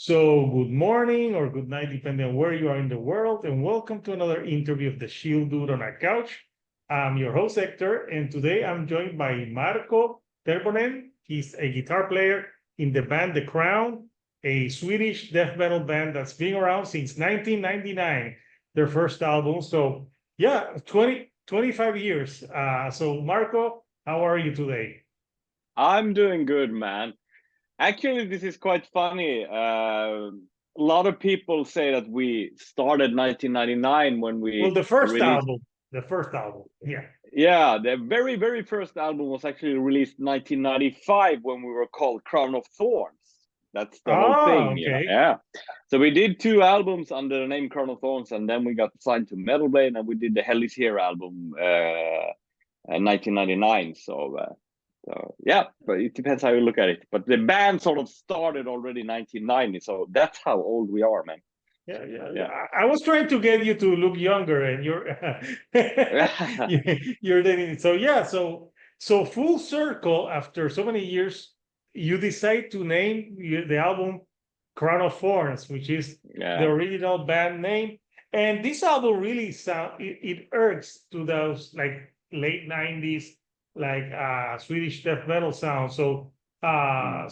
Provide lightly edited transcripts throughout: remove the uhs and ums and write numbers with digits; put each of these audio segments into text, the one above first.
So, good morning or good night, depending on where you are in the world, and welcome to another interview of the Shield Dude on a Couch. I'm your host, Hector, and today I'm joined by Marko Tervonen. He's a guitar player in the band The Crown, a Swedish death metal band that's been around since 1999, their first album. So, yeah, 25 years. So, Marko, how are you today? I'm doing good, man. Actually, this is quite funny. A lot of people say that we started 1999 when Well, we the first released. album, yeah. Yeah, the very first album was actually released 1995 when we were called Crown of Thorns. That's the whole Ah, thing. okay. Yeah. So we did two albums under the name Crown of Thorns, and then we got signed to Metal Blade, and we did the Hell Is Here album, 1999. So yeah, but it depends how you look at it. But the band sort of started already 1990, so that's how old we are, man. Yeah. Yeah. I was trying to get you to look younger, and you're dating. So yeah, so full circle. After so many years, you decide to name the album "Crown of Thorns," which is the Yeah. original band name. And this album really it irks to those like late '90s, like Swedish death metal sound. So Mm.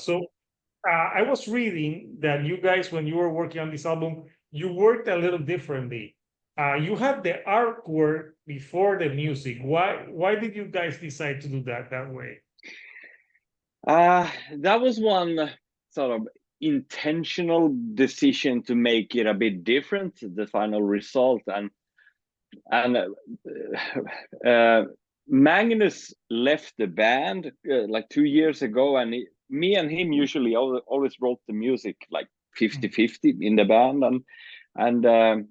I was reading that you guys, when you were working on this album, you worked a little differently. You had the artwork before the music. Why did you guys decide to do that way? That was one sort of intentional decision to make it a bit different, the final result, and Magnus left the band like 2 years ago, and me and him usually always wrote the music like 50-50 in the band, and it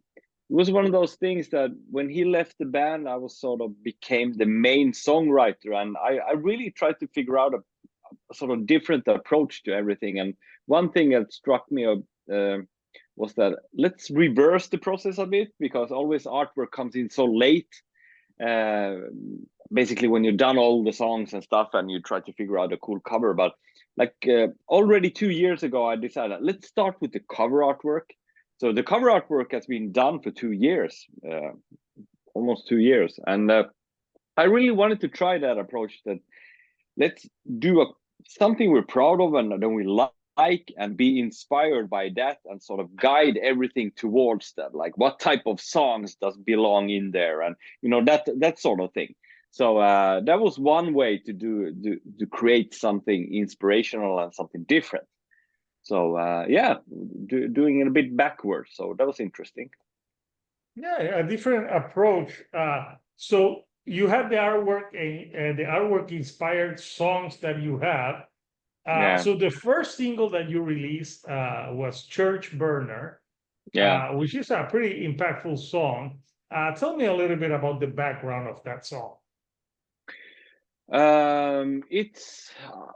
was one of those things that when he left the band, I was sort of became the main songwriter, and I really tried to figure out a sort of different approach to everything. And one thing that struck me was that let's reverse the process a bit, because always artwork comes in so late, uh, basically when you've done all the songs and stuff and you try to figure out a cool cover. But like already 2 years ago, I decided let's start with the cover artwork. So the cover artwork has been done for 2 years, almost 2 years, and I really wanted to try that approach, that let's do something we're proud of and then we like, and be inspired by that, and sort of guide everything towards that, like what type of songs does belong in there, and that sort of thing. So that was one way to create something inspirational and something different. So yeah, doing it a bit backwards, so that was interesting. Yeah, a different approach. So you had the artwork and the artwork inspired songs that you have. Yeah. So the first single that you released was Church Burner, Yeah. which is a pretty impactful song. Tell me a little bit about the background of that song. It's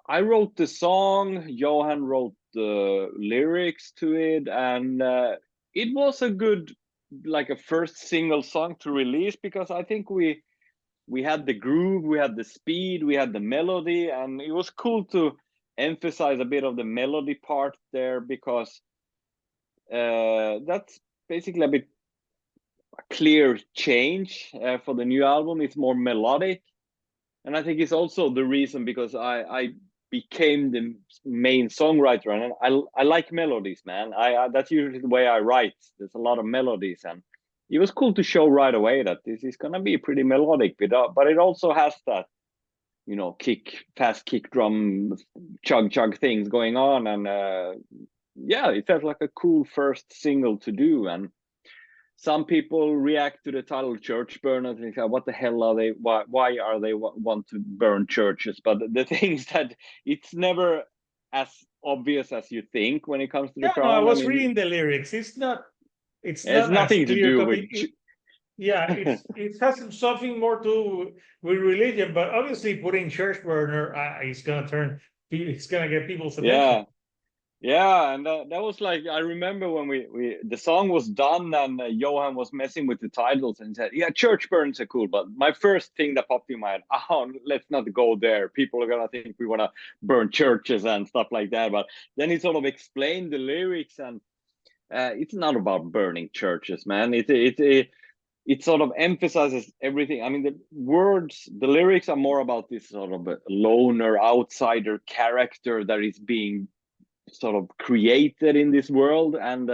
I wrote the song, Johan wrote the lyrics to it, and it was a good, like a first single song to release, because I think we had the groove, we had the speed, we had the melody, and it was cool to emphasize a bit of the melody part there, because that's basically a bit a clear change for the new album. It's more melodic, and I think it's also the reason because I became the main songwriter, and I like melodies, man. I that's usually the way I write. There's a lot of melodies, and it was cool to show right away that this is gonna be pretty melodic, but it also has that fast kick drum chug things going on, and yeah, it felt like a cool first single to do. And some people react to the title church burn and think, what the hell are they, why are they want to burn churches? But the thing is that it's never as obvious as you think when it comes to the Yeah, no, I crown. I was mean, reading the lyrics. It's it has not as nothing to clear do cut. with Yeah, it has something more to with religion, but obviously putting church burner is gonna get people's attention. yeah. Yeah, and that was like, I remember when we the song was done and Johan was messing with the titles and said, "Yeah, church burns are cool." But my first thing that popped in my head, oh, let's not go there. People are gonna think we want to burn churches and stuff like that. But then he sort of explained the lyrics, and it's not about burning churches, man. It sort of emphasizes everything. I mean, the words, the lyrics are more about this sort of a loner outsider character that is being sort of created in this world, and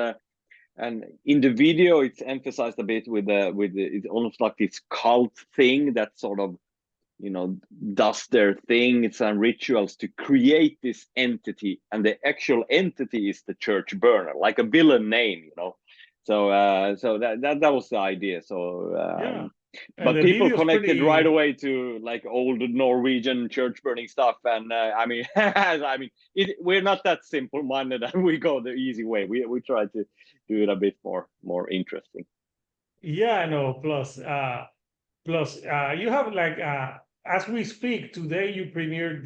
in the video it's emphasized a bit it's almost like this cult thing that sort of, you know, does their things and rituals to create this entity, and the actual entity is the church burner, like a villain name, you know. So that was the idea. Yeah. And But the people video is connected right pretty. away to like old Norwegian church burning stuff, and I mean, I mean, we're not that simple minded, and we go the easy way. We try to do it a bit more interesting. Yeah, I know. Plus, you have like as we speak today, you premiered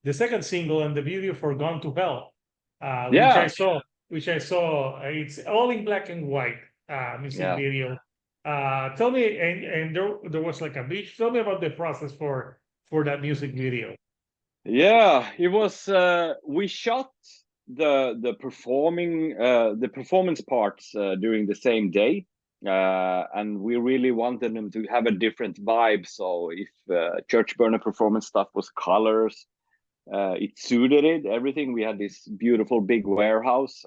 the second single and the video for "Gone to Hell," which I Yeah, saw. Which I saw. It's all in black and white music yeah, video. Tell me, and there was like a beach. Tell me about the process for that music video. yeah. It was. We shot the performance parts during the same day, and we really wanted them to have a different vibe. So if church burner performance stuff was colors, it suited it. Everything. We had this beautiful big warehouse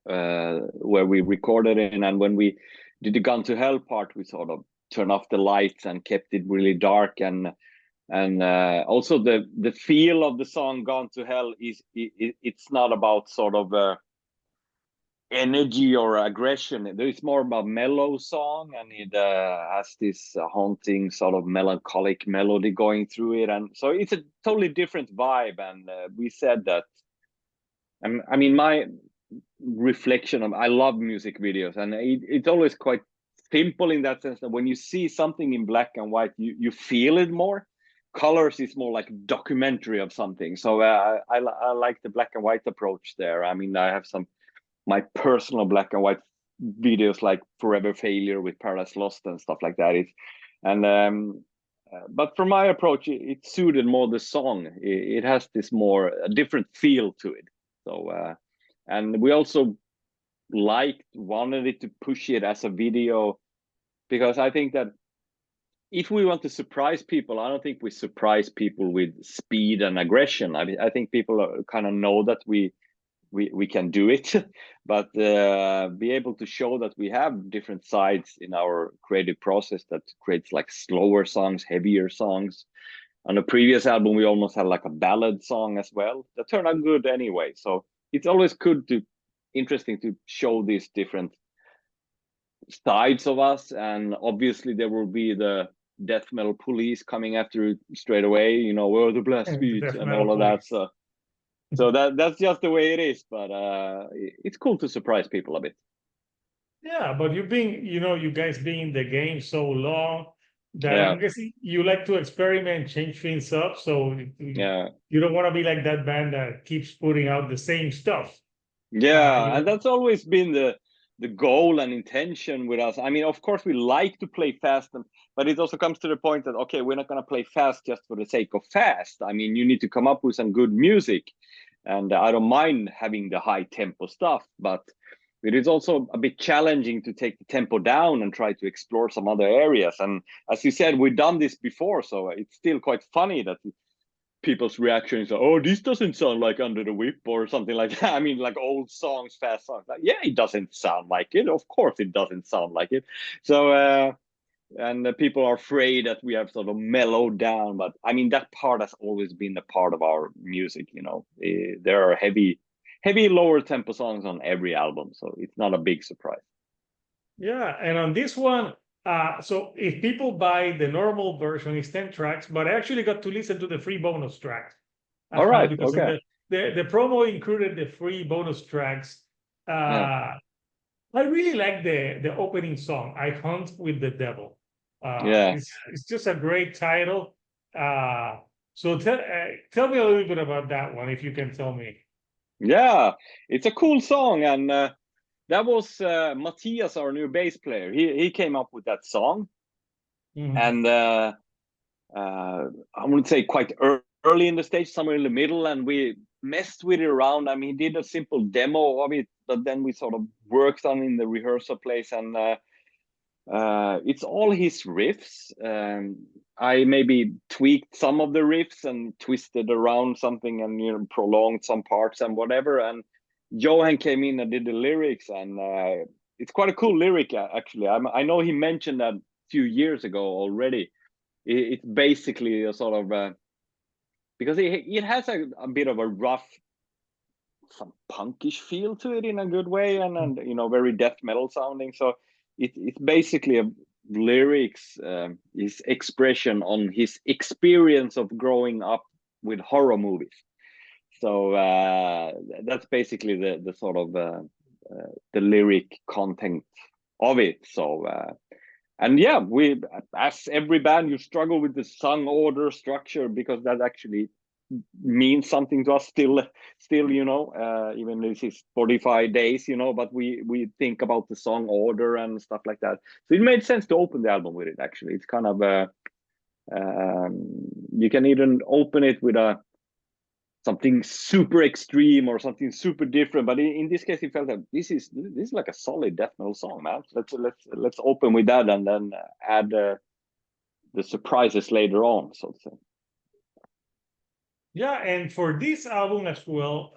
where we recorded it, and when we did the Gun to Hell part, we sort of turned off the lights and kept it really dark, and also the feel of the song "Gone to Hell" it's not about sort of energy or aggression. It's more about mellow song, and it has this haunting sort of melancholic melody going through it, and so it's a totally different vibe. And we said that, I mean, my reflection of, I love music videos, and it's always quite simple in that sense that when you see something in black and white, you feel it more. Colors is more like documentary of something. So I like the black and white approach there. I mean, I have some my personal black and white videos like Forever Failure with Paradise Lost and stuff like that. And but for my approach, it suited more the song. It has this more a different feel to it. So and we also wanted it to push it as a video, because I think that if we want to surprise people, I don't think we surprise people with speed and aggression. I think people kind of know that we can do it, but be able to show that we have different sides in our creative process that creates like slower songs, heavier songs. On the previous album, we almost had like a ballad song as well that turned out good anyway. So it's always good to interesting to show these different sides of us, and obviously there will be the death metal police coming after it straight away, you know, where the blast The beats Death and Metal all of that. Police. So that's just the way it is, but it's cool to surprise people a bit. Yeah, but you've been, you guys being in the game so long that Yeah, I'm guessing you like to experiment, change things up. So yeah, you don't want to be like that band that keeps putting out the same stuff. Uh, yeah, you and know, that's always been the goal and intention with us. I mean, of course we like to play fast, but it also comes to the point that, okay, we're not going to play fast just for the sake of fast. I mean, you need to come up with some good music, and I don't mind having the high tempo stuff, but it is also a bit challenging to take the tempo down and try to explore some other areas. And as you said, we've done this before, so it's still quite funny that people's reactions are, oh, this doesn't sound like Under the Whip or something like that. I mean, like old songs, fast songs. Like, yeah, it doesn't sound like it. Of course, it doesn't sound like it. So, and people are afraid that we have sort of mellowed down. But I mean, that part has always been a part of our music. You know, there are heavy lower tempo songs on every album, so it's not a big surprise. yeah. And on this one, so if people buy the normal version, it's 10 tracks, but I actually got to listen to the free bonus tracks All right. because of Okay. the promo included the free bonus tracks. Yeah. Uh, I really like the opening song, "I Hunt with the Devil." Yeah. It's just a great title. So tell me a little bit about that one, if you can tell me. Yeah, it's a cool song, and that was Matthias, our new bass player. He came up with that song, and I wouldn't say quite early in the stage, somewhere in the middle, and we messed with it around. I mean, he did a simple demo of it, but then we sort of worked on in the rehearsal place, and it's all his riffs. I maybe tweaked some of the riffs and twisted around something and prolonged some parts and whatever. And Johan came in and did the lyrics, and it's quite a cool lyric actually. I know he mentioned that a few years ago already. It's basically a sort of because it has a bit of a rough, some punkish feel to it in a good way, and very death metal sounding. So it's basically a lyrics, his expression on his experience of growing up with horror movies. So that's basically the sort of the lyric content of it. So and yeah, we, as every band, you struggle with the song order structure, because that actually means something to us still, even this is 45 days, but we think about the song order and stuff like that. So it made sense to open the album with it. Actually, it's kind of you can even open it with something super extreme or something super different, but in this case, it felt that this is like a solid death metal song, man. Let's open with that, and then add the surprises later on, so to say. Yeah, and for this album as well,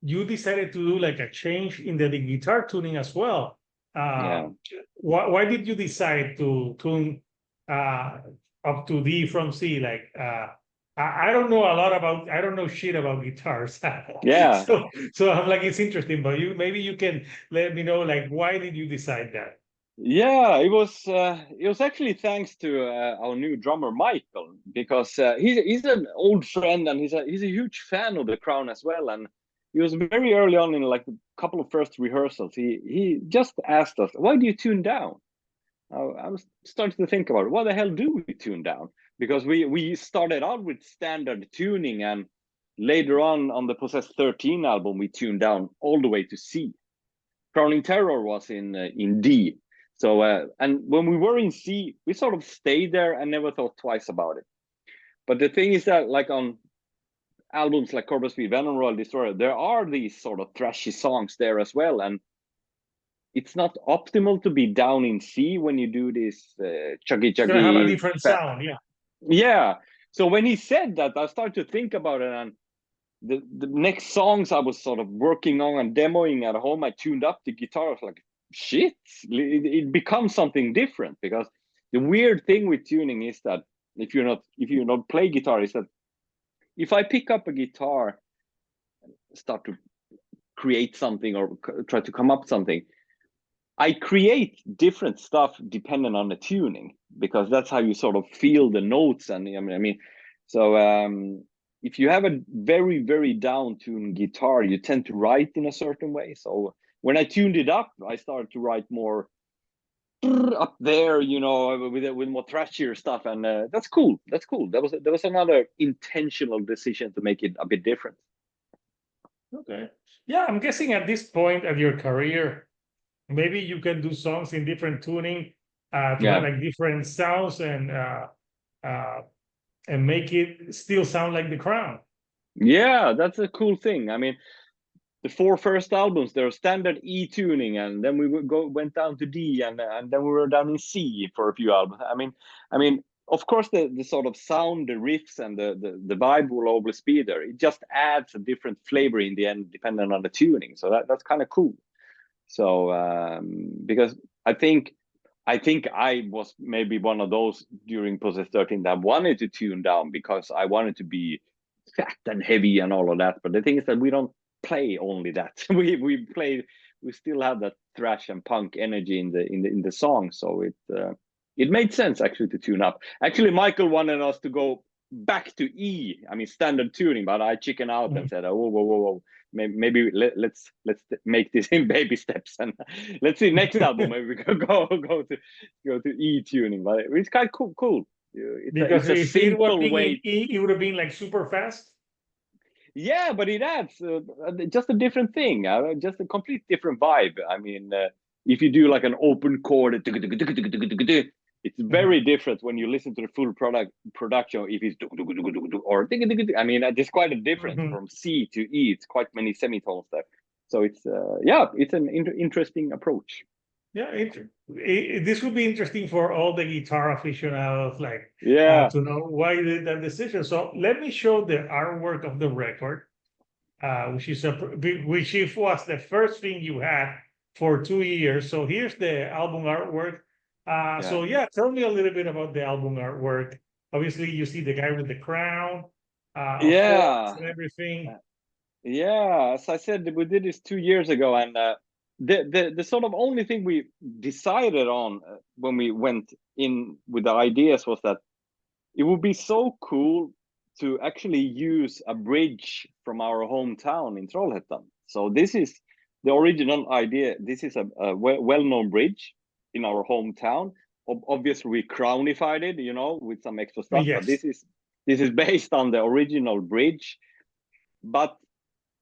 you decided to do like a change in the guitar tuning as well. Yeah. Why did you decide to tune up to D from C? Like, I don't know a lot about, I don't know shit about guitars. Yeah. So I'm like, it's interesting, but maybe you can let me know, like, why did you decide that? Yeah, it was actually thanks to our new drummer Michael, because he's an old friend, and he's a huge fan of the Crown as well. And he was very early on in like a couple of first rehearsals. He just asked us, "Why do you tune down?" I was starting to think about it. Why the hell do we tune down? Because we started out with standard tuning, and later on the Possessed 13 album, we tuned down all the way to C. Crowning Terror was in D. So and when we were in C, we sort of stayed there and never thought twice about it. But the thing is that, like on albums like Corpus Speed, Venom, Royal Destroyer, there are these sort of thrashy songs there as well, and it's not optimal to be down in C when you do this chuggy It's gonna have a chuggy. different sound, yeah. Yeah. So when he said that, I started to think about it, and the next songs I was sort of working on and demoing at home, I tuned up the guitar. I was like, shit, it becomes something different. Because the weird thing with tuning is that if you not play guitar, is that if I pick up a guitar, start to create something or try to come up something, I create different stuff depending on the tuning, because that's how you sort of feel the notes. And I mean, so if you have a very, very down tuned guitar, you tend to write in a certain way. So when I tuned it up, I started to write more up there, with more thrashier stuff, and that's cool. That's cool. That was another intentional decision to make it a bit different. Okay. Yeah, I'm guessing at this point of your career, maybe you can do songs in different tuning to have like different sounds and make it still sound like the Crown. Yeah, that's a cool thing. I mean, the 4 first albums, they're standard E tuning, and then we went down to D, and then we were down in C for a few albums. I mean, of course, the sort of sound, the riffs, and the vibe will always be there. It just adds a different flavor in the end, depending on the tuning. So that's kind of cool. So because I think I was maybe one of those during Possessed 13 that wanted to tune down, because I wanted to be fat and heavy and all of that. But the thing is that we don't play only that. We still have that thrash and punk energy in the song. So it made sense actually to tune up. Actually, Michael wanted us to go back to E. I mean, standard tuning, but I chicken out and said, "Oh, whoa. Maybe let's make this in baby steps, and let's see next album maybe we can go to E tuning." But it's kind of cool. Because It's a if it would simple be in way. E, it would have been like super fast. Yeah, but it adds just a different thing, just a complete different vibe. I mean, if you do like an open chord, it's very different when you listen to the full production. If it's or I mean, it's quite a difference Mhm. from C to E. It's quite many semitones there, so it's yeah, it's an interesting approach. Yeah, this would be interesting for all the guitar aficionados, like Yeah, to know why you did that decision. So let me show the artwork of the record, which was the first thing you had for 2 years. So here's the album artwork. yeah, So yeah, tell me a little bit about the album artwork. Obviously, you see the guy with the crown, of Thorns yeah. and everything. Yeah, as I said, we did this 2 years ago, and the sort of only thing we decided on when we went in with the ideas was that it would be so cool to actually use a bridge from our hometown in Trollhättan. So this is the original idea. This is a well-known bridge in our hometown. Obviously, we crownified it, with some extra stuff, but Yes. this is based on the original bridge. But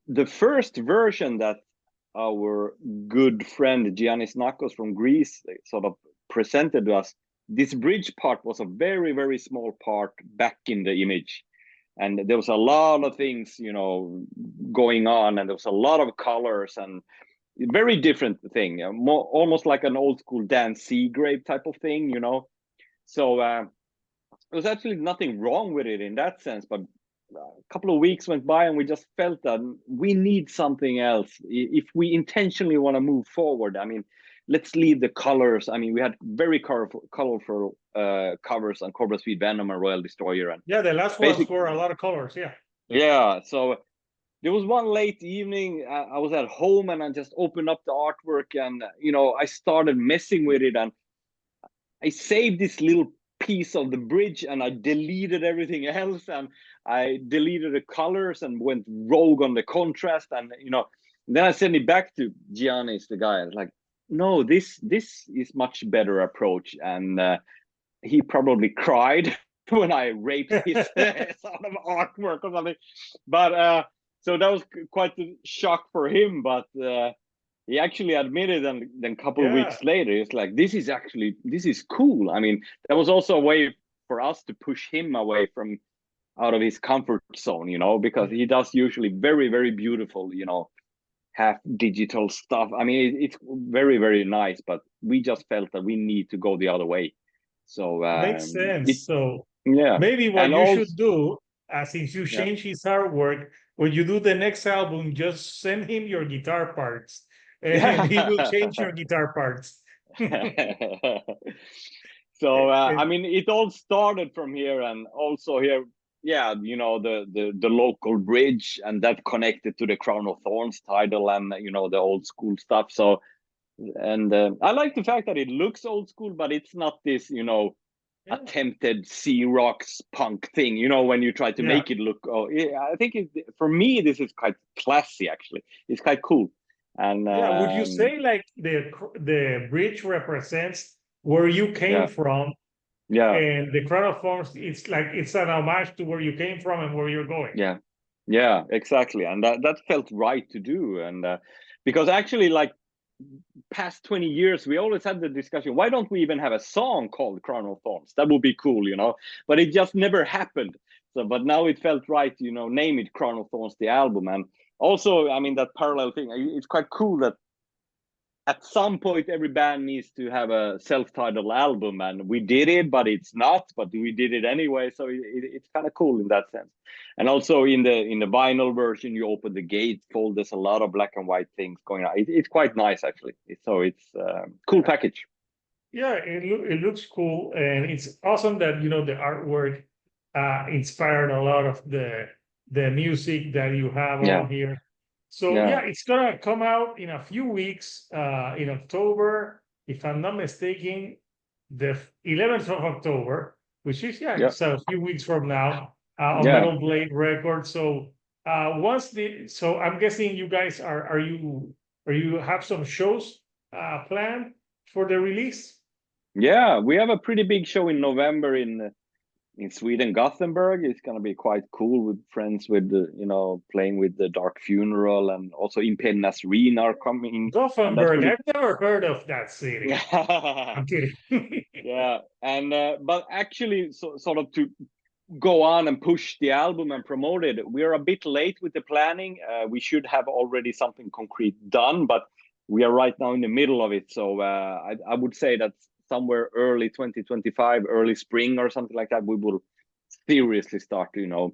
the first version that our good friend Giannis Nakos from Greece sort of presented to us, this bridge part was a very, very small part back in the image. And there was a lot of things, going on, and there was a lot of colors and very different thing, more almost like an old school Dan Seagrave type of thing. So there was actually nothing wrong with it in that sense, but a couple of weeks went by and we just felt that we need something else if we intentionally want to move forward. I mean, let's leave the colors. I mean, we had very colorful covers on Cobra Speed Venom and Royal Destroyer, and Yeah, the last ones basic were a lot of colors. Yeah. yeah. So there was one late evening, I was at home and I just opened up the artwork, and I started messing with it, and I saved this little piece of the bridge and I deleted everything else, and I deleted the colors and went rogue on the contrast, and then I sent it back to Giannis, the guy. I was like, no, this is much better approach, and he probably cried when I raped his sort of artwork or something. But so that was quite a shock for him, but he actually admitted, and then a couple of Yeah. weeks later it's like, this is cool. I mean, that was also a way for us to push him away from out of his comfort zone, because he does usually very, very beautiful, half digital stuff. I mean, it's very, very nice, but we just felt that we need to go the other way. So Makes it sense. So yeah. maybe what And you also should do, since you yeah. change his artwork, when you do the next album, just send him your guitar parts and he will change your guitar parts. So I And mean, it all started from here, and also here, yeah, the local bridge, and that connected to the Crown of Thorns title, and the old school stuff. So, and I like the fact that it looks old school, but it's not this yeah, attempted C-rocks punk thing, when you try to yeah, make it look. Oh yeah, I think for me this is quite classy, actually. It's quite cool. And yeah. Would you say like the bridge represents where you came yeah, from, yeah, and the crown of thorns, it's like it's an homage to where you came from and where you're going. yeah, yeah, exactly. And that felt right to do. And because actually, like, past 20 years we always had the discussion, why don't we even have a song called Crown of Thorns? That would be cool, but it just never happened. So but now it felt right to name it Crown of Thorns, the album. And also, I mean, that parallel thing, it's quite cool that at some point every band needs to have a self-titled album, and we did it, but it's not, but we did it anyway. So it's kind of cool in that sense. And also in the vinyl version, you open the gatefold, there's a lot of black and white things going on. It's quite nice, actually. So it's cool Yeah, package. yeah. It looks cool, and it's awesome that the artwork inspired a lot of the music that you have Yeah, on here. So yeah, yeah, it's gonna come out in a few weeks, in October, if I'm not mistaken, the 11th of October, which is yeah, yeah, it's a few weeks from now, on yeah. Metal Blade Records. So so I'm guessing you guys are you have some shows planned for the release? Yeah, we have a pretty big show in November in in Sweden, Gothenburg. It's gonna be quite cool with friends with the, playing with the Dark Funeral, and also in Nasreen are coming, and that's Gothenburg, pretty. I've never heard of that city. I'm kidding. Yeah, and but actually, sort of to go on and push the album and promote it, we're a bit late with the planning. We should have already something concrete done, but we are right now in the middle of it. So I would say that somewhere early 2025, early spring or something like that, we will seriously start to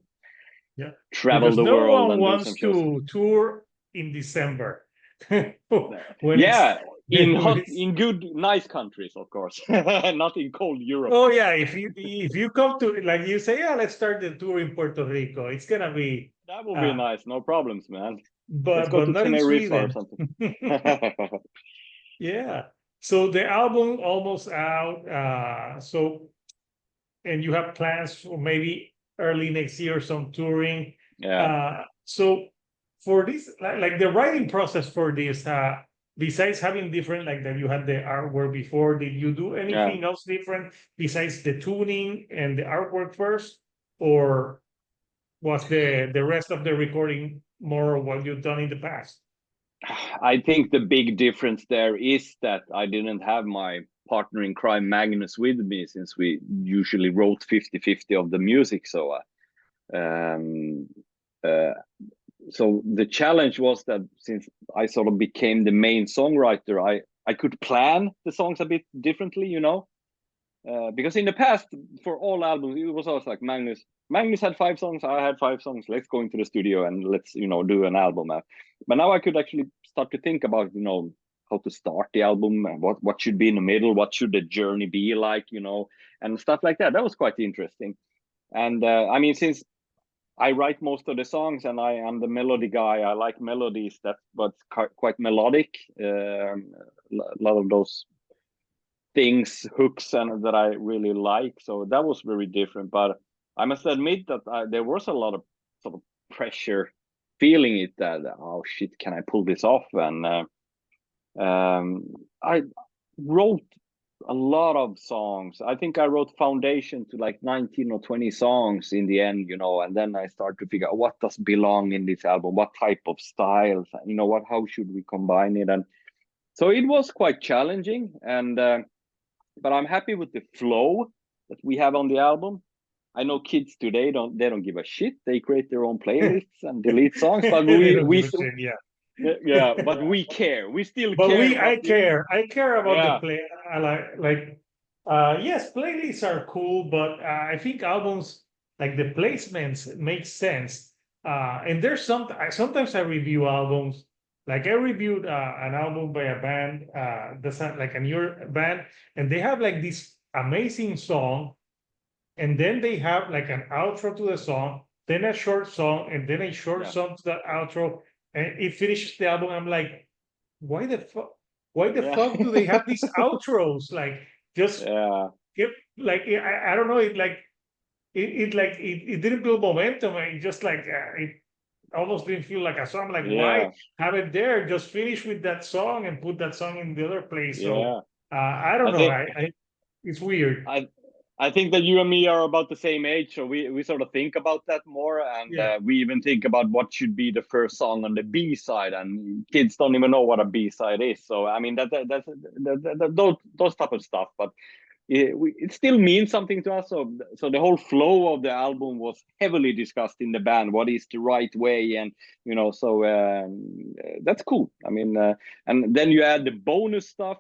Yeah, travel because the no world one and do some wants shows. to tour in December when Yeah, in when hot, it's. in good, nice countries, of course, not in cold Europe. Oh yeah, if you come to, like, you say, yeah, let's start the tour in Puerto Rico, it's gonna be That would be nice. No problems, man. Let's but go but to not in Tenerife or Sweden. something. Yeah. So the album almost out. So, and you have plans for maybe early next year, some touring. Yeah, So for this, like the writing process for this, besides having different, like that you had the artwork before, did you do yeah. anything else different besides the tuning and the artwork first, or was the rest of the recording more what you've done in the past? I think the big difference there is that I didn't have my partner in crime Magnus with me, since we usually wrote 50-50 of the music. Um, uh, so the challenge was that since I sort of became the main songwriter, I could plan the songs a bit differently. Because in the past, for all albums, it was always like Magnus had 5 songs, I had 5 songs. Let's go into the studio and let's do an album. But now I could actually start to think about how to start the album, and what should be in the middle, what should the journey be like, and stuff like that. That was quite interesting. And I mean, since I write most of the songs and I am the melody guy, I like melodies that but quite melodic. A lot of those things, hooks, and that I really like. So that was very different. But I must admit that there was a lot of sort of pressure, feeling it that, oh shit, can I pull this off? And I wrote a lot of songs. I think I wrote foundation to like 19 or 20 songs in the end, and then I started to figure out what does belong in this album, what type of styles, how should we combine it? And so it was quite challenging, and but I'm happy with the flow that we have on the album. I know kids today don't give a shit. They create their own playlists and delete songs, but They we don't give we a shit, yeah. yeah, but we care. We still But care I about care. I care about the yeah, play. I yes, playlists are cool, but I think albums, like the placements, make sense. And there's sometimes I review albums. Like I reviewed an album by a band, that's not like a newer band, and they have like this amazing song, and then they have like an outro to the song, then a short song, and then a short yeah, song to that outro, and it finishes the album. I'm like, why the fuck? Why the yeah, fuck do they have these outros? Like, just yeah, give, like, I don't know. It didn't build momentum. It just like it almost didn't feel like a song. I'm like, why yeah, have it there? Just finish with that song and put that song in the other place. So yeah. I don't I know. think I it's weird. I I think that you and me are about the same age, so we sort of think about that more, and Yeah. we even think about what should be the first song on the B side, and kids don't even know what a B side is. So I mean those type of stuff, but it still means something to us. So the whole flow of the album was heavily discussed in the band. What is the right way, and that's cool. I mean, and then you add the bonus stuff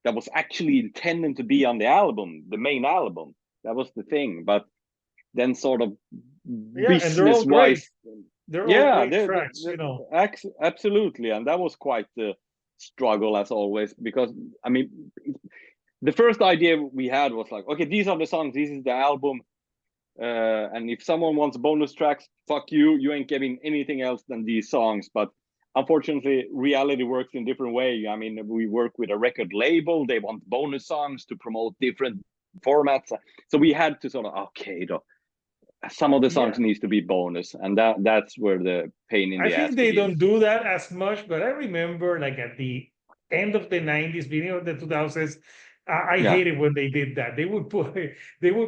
that was actually intended to be on the album, the main album. That was the thing. But then, sort of Yeah, and they're all business great. wise, They're all yeah, great tracks, absolutely, and that was quite the struggle as always, because I mean, the first idea we had was like, okay, these are the songs, this is the album, and if someone wants bonus tracks, fuck you, you ain't getting anything else than these songs. But unfortunately, reality works in different way. I mean, we work with a record label, they want bonus songs to promote different formats, so we had to sort of, okay, some of the songs Yeah. needs to be bonus, and that's where the pain in I the ass think they begins. don't do that as much, but I remember like at the end of the 90s, beginning of the 2000s, I Yeah. hate it when they did that. They would,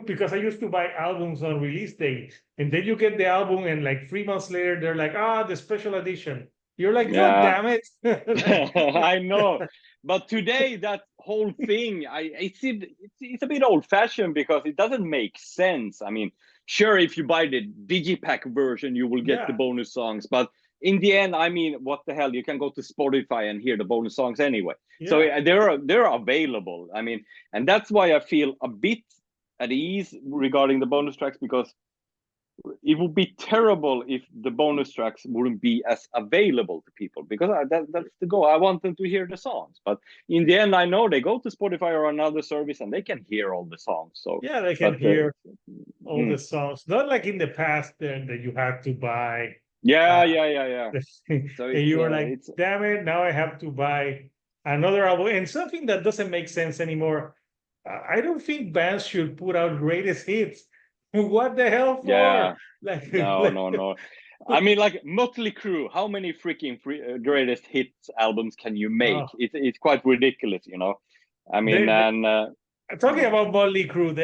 because I used to buy albums on release day, and then you get the album, and like 3 months later, they're like, the special edition. You're like, God Yeah. damn it! Like, I know, but today that whole thing, it's a bit old fashioned because it doesn't make sense. I mean, sure, if you buy the digipack version, you will get the yeah, bonus songs, but in the end, I mean, what the hell? You can go to Spotify and hear the bonus songs anyway. So yeah. they're available. I mean, and that's why I feel a bit at ease regarding the bonus tracks, because it would be terrible if the bonus tracks wouldn't be as available to people, because that's the goal. I want them to hear the songs, but in the end, I know they go to Spotify or another service and they can hear all the songs. So, Yeah, they can but hear all the mm, songs. Not like in the past then that you had to buy. yeah, Uh, yeah. and So you were like, it's damn it, now I have to buy another album. And something that doesn't make sense anymore. I don't think bands should put out greatest hits. What the hell for? yeah, Like, no, like no, no. I mean, like Motley Crue, how many freaking greatest hits albums can you make? oh, It's quite ridiculous, you know. I mean, they, and talking mm, about Motley Crue,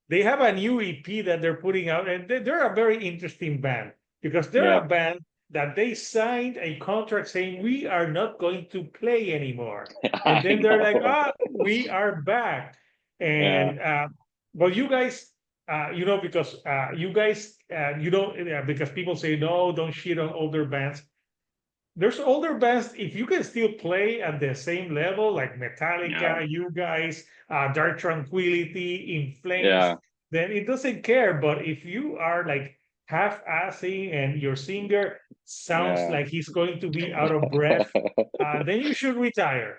they have a new EP that they're putting out, and they're a very interesting band because they're yeah, a band that they signed a contract saying we are not going to play anymore, and I then they're like, know. we are back, Yeah, and well, you guys. Because you guys, you don't, because people say no, don't shit on older bands. There's older bands, if you can still play at the same level, like yeah, Metallica, you guys, Dark Tranquility, In Flames, yeah, then it doesn't care. But if you are like half-assing and your singer sounds yeah. like he's going to be out of breath, then you should retire.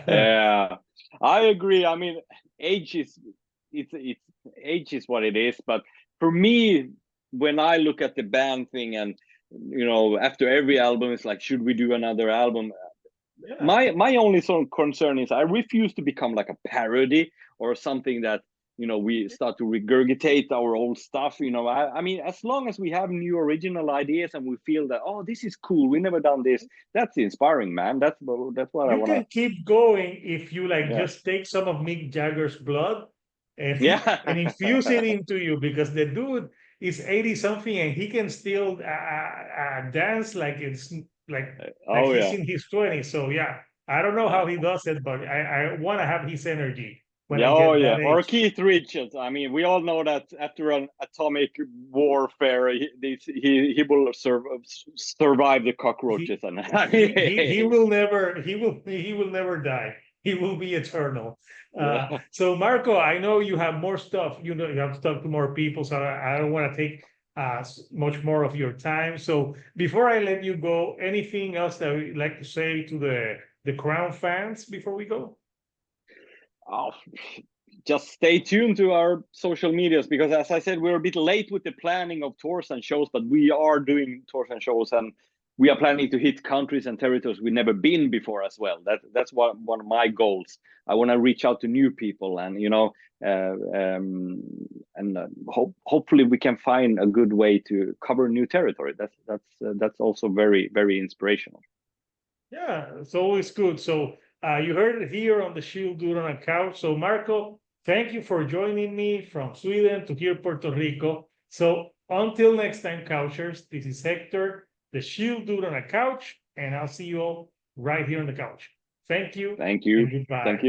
Yeah, I agree. I mean, age is it's age is what it is. But for me, when I look at the band thing, and after every album, it's like, should we do another album? Yeah, My only sort of concern is I refuse to become like a parody or something that we start to regurgitate our old stuff. I mean, as long as we have new original ideas and we feel that, oh, this is cool, we never done this, that's inspiring, man. That's what I you want to. can keep going if you like Yeah. just take some of Mick Jagger's blood and Yeah. infuse it into you because the dude is 80 something and he can still dance like it's like Oh he's yeah. in his 20s. So yeah, I don't know how Yeah. he does it, but I want to have his energy when Yeah, I oh get yeah, that or age. Keith Richards. I mean, we all know that after an atomic warfare, he will survive the He cockroaches, and he will never he will never die. He will be eternal. yeah. So Marco, I know you have more stuff. You have to talk to more people, so I don't want to take much more of your time. So before I let you go, anything else that you'd like to say to the Crown fans before we go? Oh, just stay tuned to our social medias, because as I said, we're a bit late with the planning of tours and shows, but we are doing tours and shows, and we are planning to hit countries and territories we've never been before as well. That's one of my goals. I want to reach out to new people, and hopefully we can find a good way to cover new territory. That's also very, very inspirational. Yeah, it's always good. So you heard it here on the Shield Dude on a Couch. So Marco, thank you for joining me from Sweden to here Puerto Rico. So until next time, Couchers, this is Hector, the Shield Dude on a Couch, and I'll see you all right here on the couch. Thank you Thank you. and Thank goodbye. you.